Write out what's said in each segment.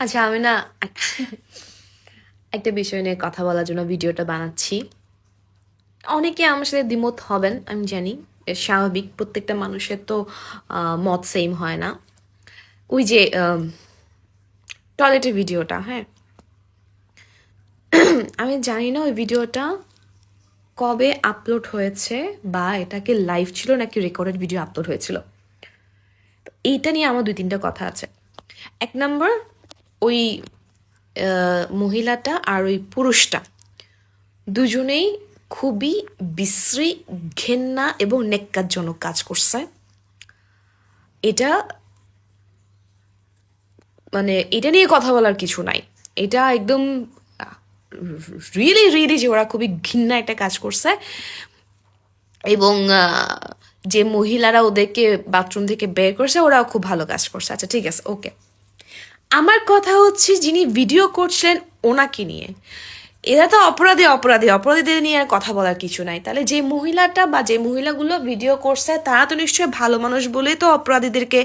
আচ্ছা, আমি না একটা বিষয় নিয়ে কথা বলার জন্য ভিডিওটা বানাচ্ছি। অনেকে আমার সাথে দ্বিমত হবেন, আমি জানি। স্বাভাবিক, প্রত্যেকটা মানুষের তো মত সেম হয় না। ওই যে টয়লেটের ভিডিওটা, হ্যাঁ, আমি জানি না ওই ভিডিওটা কবে আপলোড হয়েছে, বা এটাকে লাইভ ছিল নাকি রেকর্ডেড ভিডিও আপলোড হয়েছিল। এইটা নিয়ে আমার 2-3টা কথা আছে। 1 নম্বর, ওই মহিলাটা আর ওই পুরুষটা দুজনেই খুবই বিশ্রী, ঘেন্না এবং ন্যাক্কারজনক কাজ করছে। এটা মানে এটা নিয়ে কথা বলার কিছু নাই। এটা একদম রিয়েলি রিয়েলি যে ওরা খুবই ঘৃণা একটা কাজ করছে। এবং যে মহিলারা ওদেরকে বাথরুম থেকে বের করছে ওরাও খুব ভালো কাজ করছে। আচ্ছা, ঠিক আছে, ওকে। আমার কথা হচ্ছে যিনি ভিডিও করছিলেন ওনাকে নিয়ে। এরা তো অপরাধীদের নিয়ে আর কথা বলার কিছু নাই। তাহলে যে মহিলাটা বা যে মহিলাগুলো ভিডিও করছে তারা তো নিশ্চয়ই ভালো মানুষ বলেই তো অপরাধীদেরকে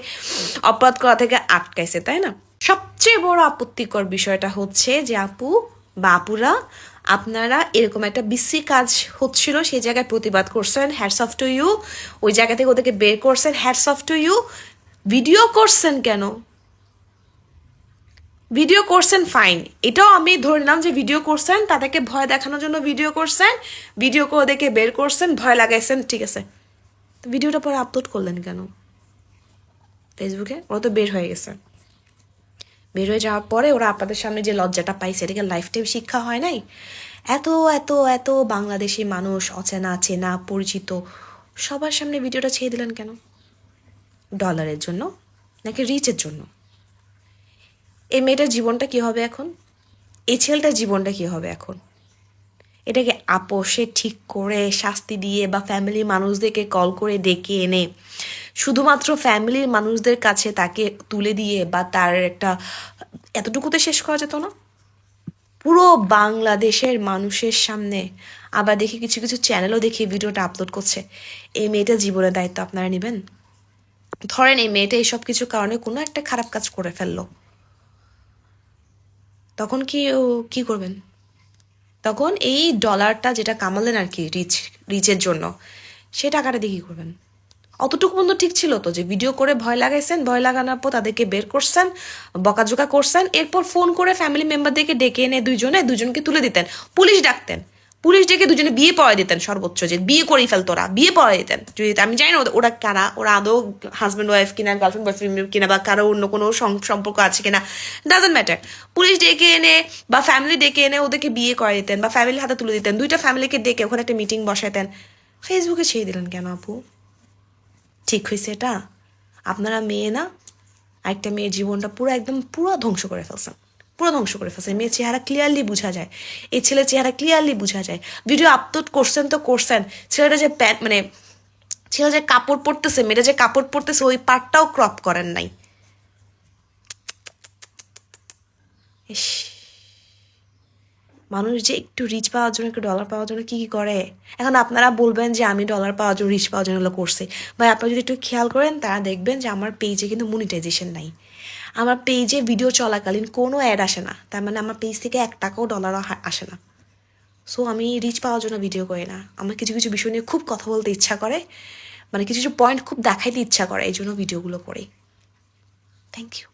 অপরাধ করা থেকে আটকাইছে, তাই না? সবচেয়ে বড় আপত্তিকর বিষয়টা হচ্ছে যে আপু বা আপুরা, আপনারা এরকম একটা বিশ্রী কাজ হচ্ছিল সেই জায়গায় প্রতিবাদ করছেন, হ্যাটস অফ টু ইউ। ওই জায়গা থেকে ওদেরকে বের করছেন, hats off to you. Video করছেন কেন? ভিডিও করছেন ফাইন, এটাও আমি ধরে নিলাম যে ভিডিও করছেন, তাদেরকে ভয় দেখানোর জন্য ভিডিও করছেন, ভিডিও করে ওদেরকে বের করছেন, ভয় লাগাইছেন, ঠিক আছে। তো ভিডিওটা পরে আপলোড করলেন কেন ফেসবুকে? ওরা তো বের হয়ে গেছে। বের হয়ে যাওয়ার পরে ওরা আপনাদের সামনে যে লজ্জাটা পাইছে, এটাকে লাইফ টাইম শিক্ষা হয় নাই? এত এত এত বাংলাদেশি মানুষ, অচেনা চেনা পরিচিত, সবার সামনে ভিডিওটা ছেড়ে দিলেন কেন? ডলারের জন্য নাকি রিচের জন্য? এই মেয়েটার জীবনটা কি হবে এখন? এই ছেলেটার জীবনটা কি হবে এখন? এটাকে আপোষে ঠিক করে শাস্তি দিয়ে বা ফ্যামিলির মানুষদেরকে কল করে ডেকে এনে শুধুমাত্র ফ্যামিলির মানুষদের কাছে তাকে তুলে দিয়ে বা তার একটা এতটুকুতে শেষ করা যেত না? পুরো বাংলাদেশের মানুষের সামনে। আবার দেখি কিছু কিছু চ্যানেলও দেখি ভিডিওটা আপলোড করছে। এই মেয়েটার জীবনের দায়িত্ব আপনারা নেবেন? ধরেন এই মেয়েটা এইসব কিছু কারণে কোনো একটা খারাপ কাজ করে ফেললো, তখন কি করবেন? তখন এই ডলারটা যেটা কামালেন আর কি, রিচের জন্য, সে টাকাটা দিয়ে কী করবেন? অতটুকু পর্যন্ত ঠিক ছিল তো, যে ভিডিও করে ভয় লাগাইছেন, ভয় লাগানোর পর তাদেরকে বের করছেন, বকাঝোকা করছেন, এরপর ফোন করে ফ্যামিলি মেম্বারদেরকে ডেকে এনে দুজনকে তুলে দিতেন, পুলিশ ডাকতেন, পুলিশ ডেকে দুজনে বিয়ে পড়াই দিতেন, সর্বোচ্চ যে বিয়ে করেই ফেলতো, ওরা বিয়ে পড়াই দিতেন। যদি আমি জানি না ওরা কারা, ওরা আদৌ হাজব্যান্ড ওয়াইফ কিনা, গার্লফ্রেন্ড বয়ফ্রেন্ড কিনা, বা কারো অন্য কোনো সম্পর্ক আছে কিনা, ডাজেন্ট ম্যাটার। পুলিশ ডেকে এনে বা ফ্যামিলি ডেকে এনে ওদেরকে বিয়ে করে দিতেন বা ফ্যামিলির হাতে তুলে দিতেন, দুইটা ফ্যামিলিকে ডেকে ওখানে একটা মিটিং বসাতেন। ফেসবুকে ছেড়ে দিলেন কেন আপু? ঠিক হয়েছে এটা? আপনারা মেয়ে না, একটা মেয়ের জীবনটা পুরো ধ্বংস করে ফেলছেন, পুরো ধ্বংস করে ফেলছেন। মেয়ের চেহারা ক্লিয়ারলি বোঝা যায়, এই ছেলের চেহারা ক্লিয়ারলি বোঝা যায়। ভিডিও আপলোড করছেন তো করছেন, ছেলেটা যে প্যান্ট মানে ছেলে যে কাপড় পরতেছে, মেয়েটা যে কাপড় পরতেছে ওই পার্টটাও ক্রপ করেন নাই। ইস, মানুষ যে একটু রিচ পাওয়ার জন্য, একটু ডলার পাওয়ার জন্য কি কি করে। এখন আপনারা বলবেন যে আমি ডলার পাওয়ার জন্য, রিচ পাওয়ার জন্য এগুলো করছি। ভাই, আপনারা যদি একটু খেয়াল করেন তারা দেখবেন যে আমার পেজে কিন্তু মনিটাইজেশন নাই। আমার পেজে ভিডিও চলাকালীন কোনো অ্যাড আসে না, তার মানে আমার পেজ থেকে 1 টাকাও ডলারও আসে না। সো আমি রিচ পাওয়ার জন্য ভিডিও করি না, আমার কিছু কিছু বিষয় নিয়ে খুব কথা বলতে ইচ্ছা করে, মানে কিছু কিছু পয়েন্ট খুব দেখাইতে ইচ্ছা করে, এই জন্য ভিডিওগুলো করি। Thank you.